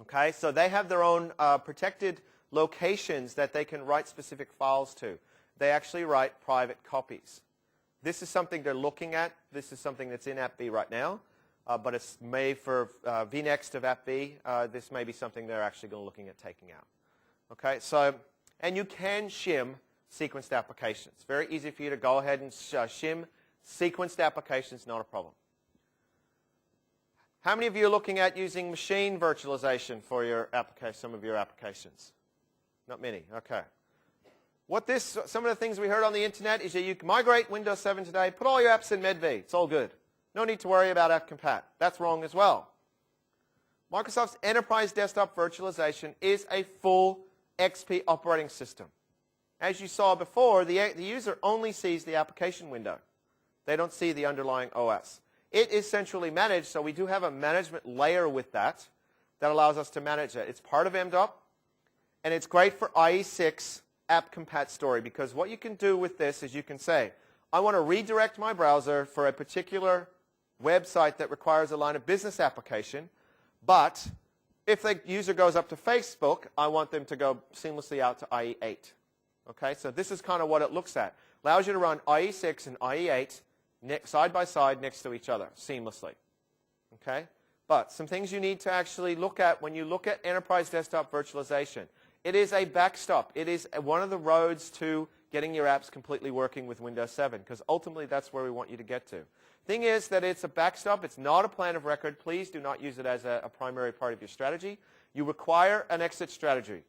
A: Okay, so they have their own protected locations that they can write specific files to. They actually write private copies. This is something they're looking at. This is something that's in AppV right now, but it's made for vNext of AppV. This may be something they're actually looking at taking out. Okay, so, and you can shim sequenced applications. Very easy for you to go ahead and shim sequenced applications, not a problem. How many of you are looking at using machine virtualization for your some of your applications? Not many, okay. Some of the things we heard on the internet is that you can migrate Windows 7 today, put all your apps in MedV. It's all good. No need to worry about AppCompat. That's wrong as well. Microsoft's Enterprise Desktop Virtualization is a full XP operating system. As you saw before, the user only sees the application window. They don't see the underlying OS. It is centrally managed, so we do have a management layer with that allows us to manage it. It's part of MDOP, and it's great for IE6 AppCompat story, because what you can do with this is you can say, I want to redirect my browser for a particular website that requires a line of business application, But if the user goes up to Facebook, I want them to go seamlessly out to IE8. Okay, so this is kind of what it looks at. Allows you to run IE6 and IE8 side by side next to each other seamlessly. Okay, but some things you need to actually look at when you look at enterprise desktop virtualization. It is a backstop. It is one of the roads to getting your apps completely working with Windows 7, because ultimately that's where we want you to get to. Thing is that it's a backstop. It's not a plan of record. Please do not use it as a primary part of your strategy. You require an exit strategy,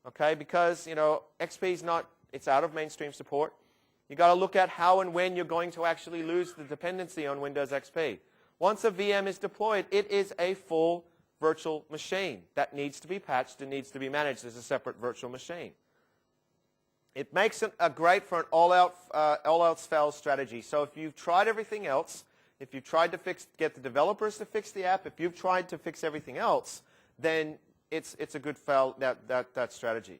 A: okay? Because, you know, XP is not, it's out of mainstream support. You got to look at how and when you're going to actually lose the dependency on Windows XP. Once a VM is deployed, it is a full virtual machine that needs to be patched and needs to be managed as a separate virtual machine. It makes it great for an all-else fails strategy. So if you've tried everything else, if you've tried to get the developers to fix the app, if you've tried to fix everything else, then it's a good fail, that strategy.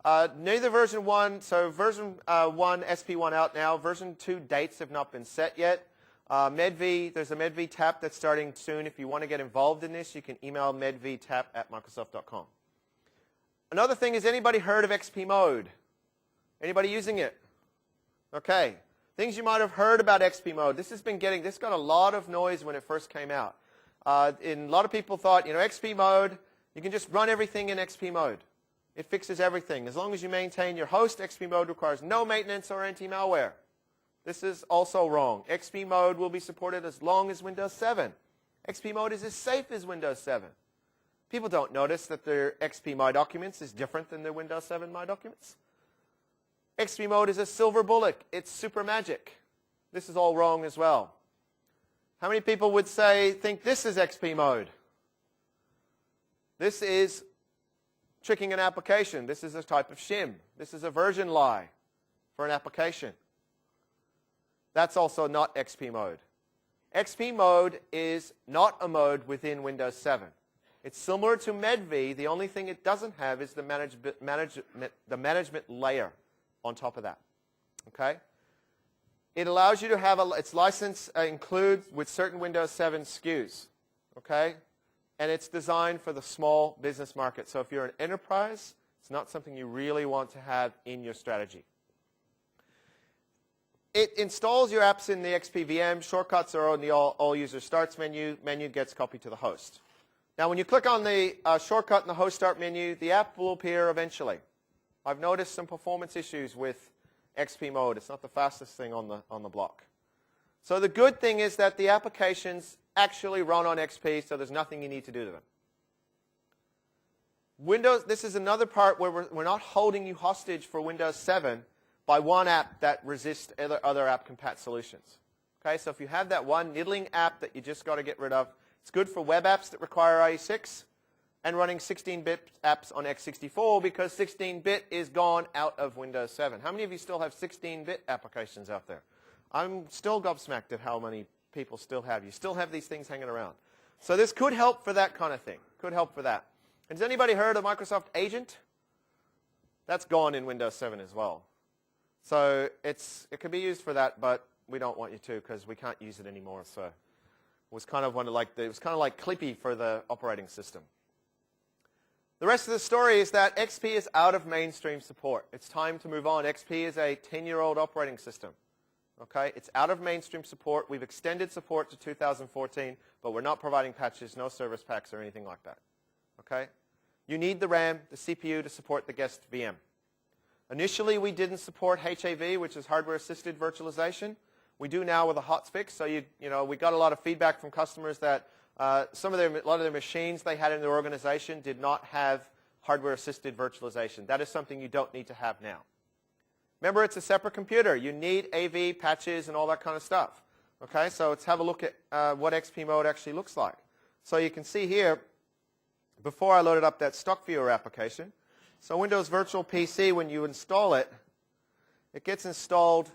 A: Neither version 1, so version 1, SP1 out now. Version 2 dates have not been set yet. MedV, there's a MedV tap that's starting soon. If you want to get involved in this, you can email medvtap@microsoft.com. Another thing is, anybody heard of XP Mode? Anybody using it? Okay. Things you might have heard about XP Mode. This got a lot of noise when it first came out. And a lot of people thought, you know, XP Mode, you can just run everything in XP Mode. It fixes everything. As long as you maintain your host, XP Mode requires no maintenance or anti-malware. This is also wrong. XP Mode will be supported as long as Windows 7. XP Mode is as safe as Windows 7. People don't notice that their XP My Documents is different than their Windows 7 My Documents. XP Mode is a silver bullet. It's super magic. This is all wrong as well. How many people would think this is XP Mode? This is tricking an application. This is a type of shim. This is a version lie for an application. That's also not XP Mode. XP Mode is not a mode within Windows 7. It's similar to MedV. The only thing it doesn't have is the management layer on top of that. Okay? It allows you to have its license includes with certain Windows 7 SKUs. Okay? And it's designed for the small business market. So if you're an enterprise, it's not something you really want to have in your strategy. It installs your apps in the XP VM. Shortcuts are on the all user starts menu. Menu gets copied to the host. Now, when you click on the shortcut in the host start menu, the app will appear eventually. I've noticed some performance issues with XP Mode. It's not the fastest thing on the block. So the good thing is that the applications actually run on XP, so there's nothing you need to do to them. Windows, this is another part where we're not holding you hostage for Windows 7 by one app that resists other app compat solutions. Okay, so if you have that one niddling app that you just got to get rid of, it's good for web apps that require IE6 and running 16-bit apps on x64, because 16-bit is gone out of Windows 7. How many of you still have 16-bit applications out there? I'm still gobsmacked at how many people still have. You still have these things hanging around. So this could help for that kind of thing. Could help for that. And has anybody heard of Microsoft Agent? That's gone in Windows 7 as well. So it can be used for that, but we don't want you to, because we can't use it anymore. So it was kind of like Clippy for the operating system. The rest of the story is that XP is out of mainstream support. It's time to move on. XP is a 10-year-old operating system. Okay? It's out of mainstream support. We've extended support to 2014, but we're not providing patches, no service packs, or anything like that. Okay? You need the RAM, the CPU to support the guest VM. Initially, we didn't support HAV, which is hardware-assisted virtualization. We do now with a hotfix. So we got a lot of feedback from customers that a lot of their machines they had in their organization did not have hardware-assisted virtualization. That is something you don't need to have now. Remember, it's a separate computer. You need AV, patches, and all that kind of stuff. Okay, so let's have a look at what XP Mode actually looks like. So you can see here, before I loaded up that stock viewer application, so Windows Virtual PC, when you install it, it gets installed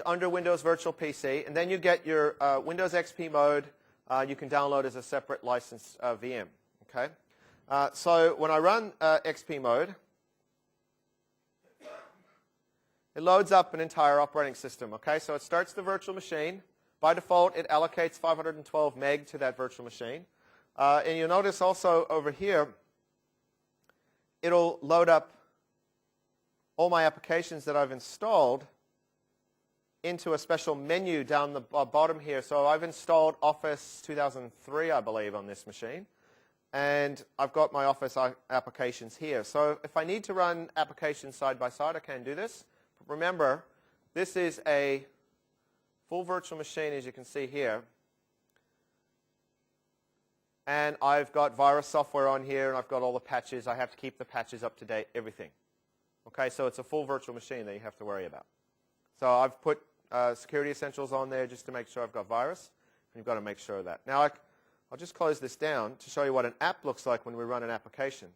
A: under Windows Virtual PC, and then you get your Windows XP Mode. You can download as a separate licensed VM. Okay, so when I run XP Mode, it loads up an entire operating system. Okay, so it starts the virtual machine. By default, it allocates 512 meg to that virtual machine. And you'll notice also over here, it'll load up all my applications that I've installed into a special menu down the bottom here. So I've installed Office 2003, I believe, on this machine. And I've got my Office applications here. So if I need to run applications side by side, I can do this. But remember, this is a full virtual machine, as you can see here. And I've got virus software on here, and I've got all the patches. I have to keep the patches up to date, everything. Okay, so it's a full virtual machine that you have to worry about. So I've put security essentials on there just to make sure I've got virus. And you've got to make sure of that. Now, I'll just close this down to show you what an app looks like when we run an application.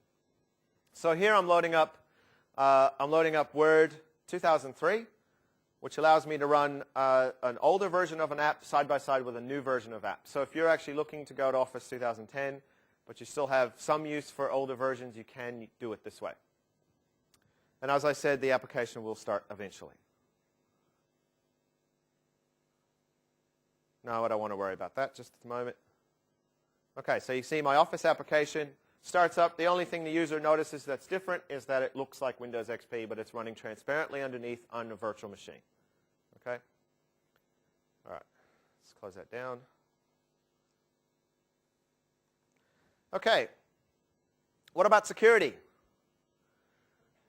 A: So here I'm loading up Word 2003, which allows me to run an older version of an app side by side with a new version of app. So if you're actually looking to go to Office 2010, but you still have some use for older versions, you can do it this way. And as I said, the application will start eventually. No, I don't want to worry about that just at the moment. Okay, so you see my Office application starts up. The only thing the user notices that's different is that it looks like Windows XP, but it's running transparently underneath on a virtual machine. Okay? All right, let's close that down. Okay, what about security?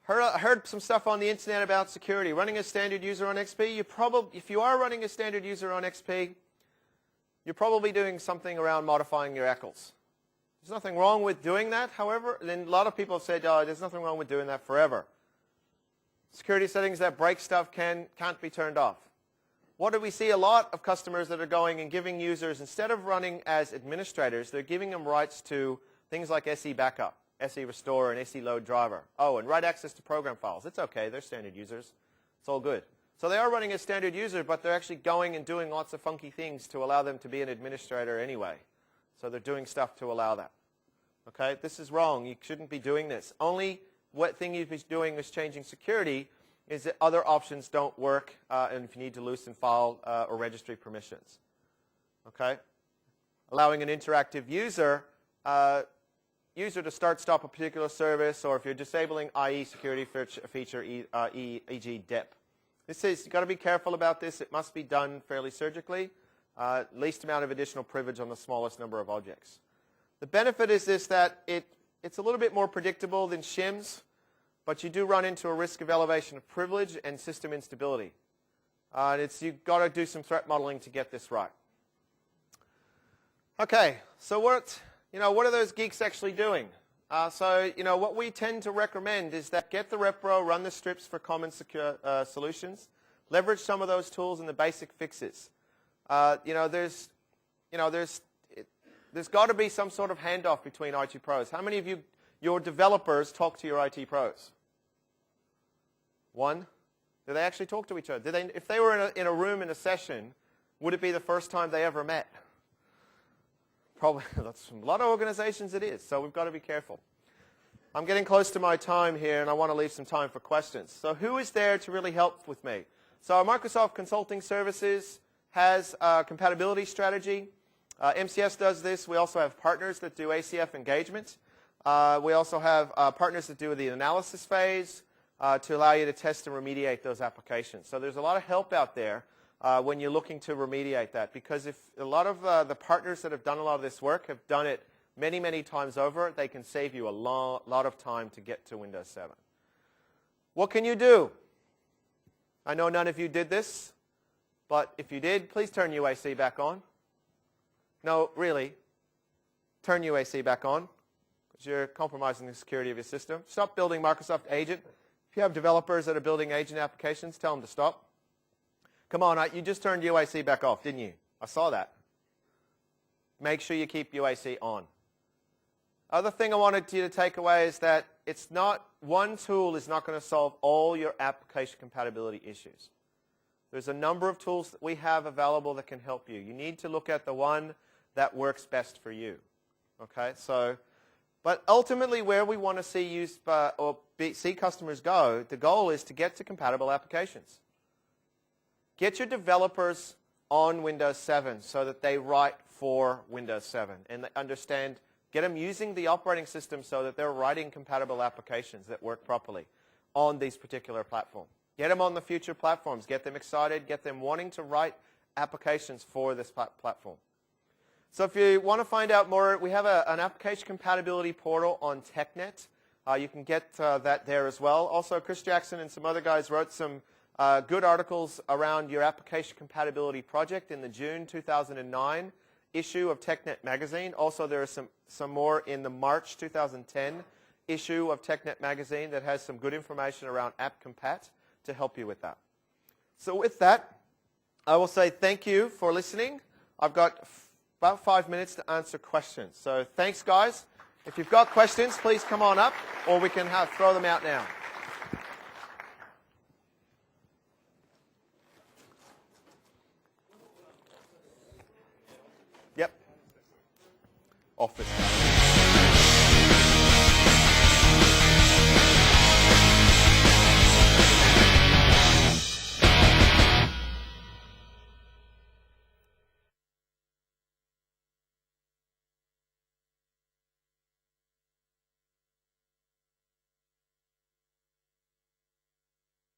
A: I heard some stuff on the internet about security. Running a standard user on XP, if you are running a standard user on XP, you're probably doing something around modifying your ECLs. There's nothing wrong with doing that, however. Then a lot of people have said, oh, there's nothing wrong with doing that forever. Security settings that break stuff can't be turned off. What do we see? A lot of customers that are going and giving users, instead of running as administrators, they're giving them rights to things like SE Backup, SE Restore, and SE Load Driver. Oh, and write access to program files. It's okay. They're standard users. It's all good. So they are running as standard user, but they're actually going and doing lots of funky things to allow them to be an administrator anyway. So they're doing stuff to allow that. Okay, this is wrong. You shouldn't be doing this. Only what thing you'd be doing is changing security is that other options don't work, and if you need to loosen file or registry permissions. Okay, allowing an interactive user to start-stop a particular service, or if you're disabling IE security feature, e.g. DEP. You've got to be careful about this. It must be done fairly surgically. Least amount of additional privilege on the smallest number of objects. The benefit is this, that it's a little bit more predictable than shims, but you do run into a risk of elevation of privilege and system instability. You've got to do some threat modeling to get this right. Okay, so what are those geeks actually doing? What we tend to recommend is that get the repro, run the strips for common secure solutions, leverage some of those tools and the basic fixes. There's got to be some sort of handoff between IT pros. How many of your developers talk to your IT pros? One? Do they actually talk to each other? If they were in a room in a session, would it be the first time they ever met? Probably. That's a lot of organizations it is, so we've got to be careful. I'm getting close to my time here, and I want to leave some time for questions. So who is there to really help with me? So our Microsoft Consulting Services has a compatibility strategy. MCS does this. We also have partners that do ACF engagement. We also have partners that do the analysis phase to allow you to test and remediate those applications. So there's a lot of help out there when you're looking to remediate that, because if a lot of the partners that have done a lot of this work have done it many, many times over, they can save you a lot of time to get to Windows 7. What can you do? I know none of you did this, but if you did, please turn UAC back on. No, really, turn UAC back on, because you're compromising the security of your system. Stop building Microsoft Agent. If you have developers that are building agent applications, tell them to stop. Come on, you just turned UAC back off, didn't you? I saw that. Make sure you keep UAC on. Other thing I wanted you to take away is that one tool is not going to solve all your application compatibility issues. There's a number of tools that we have available that can help you. You need to look at the one that works best for you. Okay, but ultimately where we want to see customers go, the goal is to get to compatible applications. Get your developers on Windows 7 so that they write for Windows 7 and they understand, get them using the operating system so that they're writing compatible applications that work properly on these particular platforms. Get them on the future platforms, get them excited, get them wanting to write applications for this platform. So if you want to find out more, we have an application compatibility portal on TechNet. You can get that there as well. Also, Chris Jackson and some other guys wrote some good articles around your application compatibility project in the June 2009 issue of TechNet magazine. Also, there are some more in the March 2010 issue of TechNet magazine that has some good information around App Compat to help you with that. So with that, I will say thank you for listening. I've got about 5 minutes to answer questions. So thanks, guys. If you've got questions, please come on up, or we can throw them out now. Yep. Office.